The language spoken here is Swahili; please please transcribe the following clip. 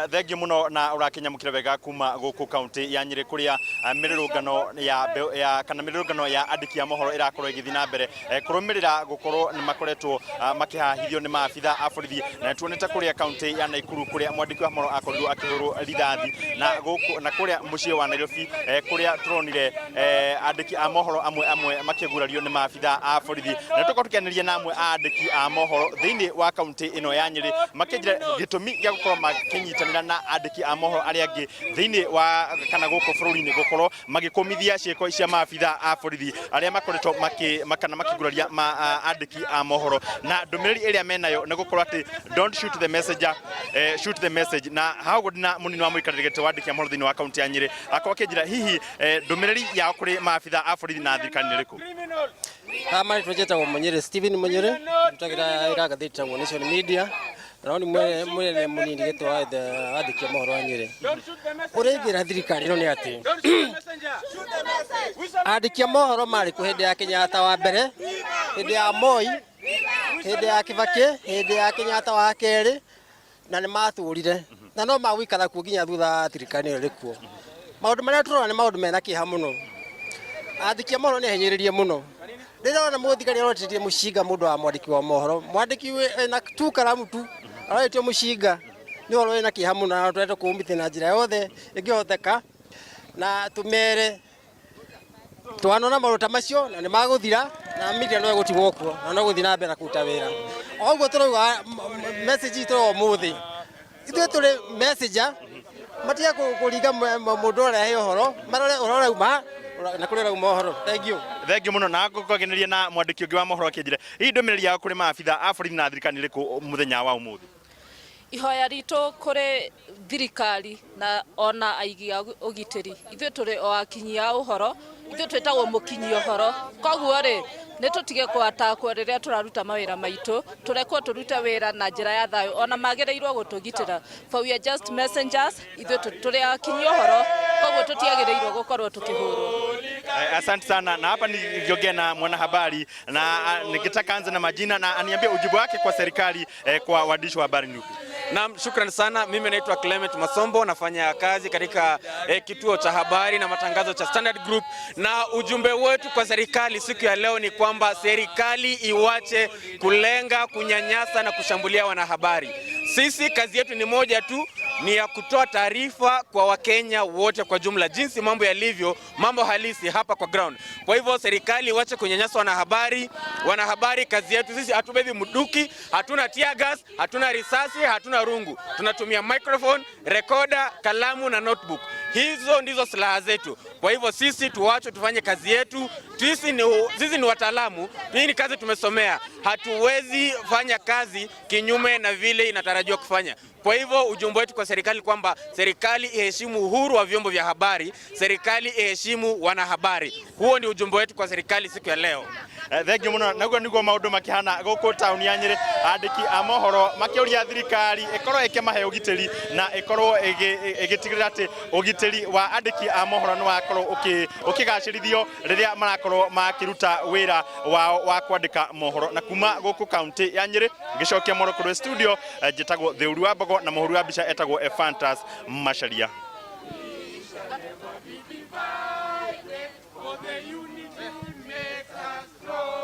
Thengi muno na urakinya mukire wega kuma guku county ya Nyeri kuria mirurungano ya kana mirurungano ya andiki a mohoro irakorwo igithii na mbere kurumirira gukorwo ni makoretwo makihahithio ni maabitha a borithi na tuonete kuria county ya Naikuru kuria mwandiki wa mohoro akorirwo akihurwo rithathi na kuria mucie wa Nairobi kuria turonire andiki a mohoro amwe makigurario ni maabitha a borithi na tukotukanirie na amwe a andiki a mohoro thiini wa county ino ya Nyeri makijira gitumi gya gukorwo makinyitanira na andiki a mohoro aria angi thiini wa kana guku bururi-ini gukorwo magikomithia cieko cia maabitha a borithi aria makoretwo makiguraria andiki a mohoro na ndumiriri iria menayo ni gukorwo ati don't shoot the messenger, shoot the message na hago na munini wa muikarire wa andiki a mohoro thiini wa county ya Nyeri akokejira hihi ndumiriri ya kuri maabitha a borithi na thirikari riku Kama tujetagwo Munyere Steven Munyere tutagira iragathita mu Nation Media rauni mwene munini gitwa andiki a mohoro a Nyeri uringira thirikari no ni ati andiki a mohoro mari ku hindi ya Kenyatta wa mbere hindi ya Moi hindi ya Kibaki hindi ya Kenyatta wa keri na ni maturire na no magwikara ku ginya thutha thirikari ri kuo maundu maria turona ni maundu mena kiha muno andiki a mohoro ni henyeririe muno ndira na muthikari arotirie mushinga mundu wa mwandiki wa mohoro mwandiki na tu karamu tu arotirie mushinga ni oro ina kiha muno na twete kuumithia na njira yothe ingihoteka na tumere twanona maruta macio na ni maguthira na media no gutigwo kuo na no guthina mbere kuruta wira oguo turoiga message to muthi ithu tuli messenger matia kuringa mundu ora he uhoro marore urora uma na kurera mohoro. Thank you muno na gukogeneria na mwandiki ungi wa mohoro akinjire hii ndumiriri ya kuri maabitha a borithi na thirikari riku muthenya wa umuthi ihoya ritu kuri thirikari na ona aigi a ugitiri ithu turi o akinyi a uhoro ithu twetagwo mukinyi uhoro koguo ri nitutige kwatakwo riria turaruta mawira maitu turekwo turuta wira na njira ya thayo ona magireirwo gutugitira for we are just messengers ithu turi akinyi uhoro koguo tutiagireirwo gukorwo tukihurwo. Asante sana na hapa nikiongea na mwanahabari na nikitaka anza na majina na aniambie ujibu wake kwa serikali kwa waandishi wa habari nyuki. Naam, shukrani sana. Mimi naitwa Clement Masombo, nafanya kazi katika kituo cha habari na matangazo cha Standard Group, na ujumbe wetu kwa serikali siku ya leo ni kwamba serikali iwache kulenga, kunyanyasa na kushambulia wanahabari. Sisi kazi yetu ni moja tu, ni ya kutoa taarifa kwa Wakenya wote kwa jumla jinsi mambo yalivyo, mambo halisi hapa kwa ground. Kwa hivyo serikali iwache kunyanyasa wanahabari. Wanahabari kazi yetu sisi hatubebi mduki, hatuna tear gas, hatuna risasi, hatuna rungu. Tunatumia microphone, recorder, kalamu na notebook. Hizo ndizo silaha zetu. Kwa hivyo sisi tuwache tufanye kazi yetu. Sisi ni wataalamu. Hii ni kazi tumesomea. Hatuwezi fanya kazi kinyume na vile inatarajiwa kufanya. Kwa hivyo ujumbe wetu kwa serikali kwamba serikali iheshimu uhuru wa vyombo vya habari, serikali iheshimu wanahabari. Huo ni ujumbe wetu kwa serikali siku ya leo. Thank you muno naguo niguo maundu makihana guku town ya Nyeri andiki a mohoro makiuria thirikari ikorwo ikemahe ugitiri na ikorwo igitigirira ati ugitiri wa andiki a mohoro no akorwo ukigacirithio riria marakorwo makiruta wira wa kwandika mohoro na kuma guku county ya Nyeri ngicokia moro kuru studio njitagwo Theuri wa Mbogo na muhuru wa bica etagwo Ephantus Macharia. For the unity makes us strong.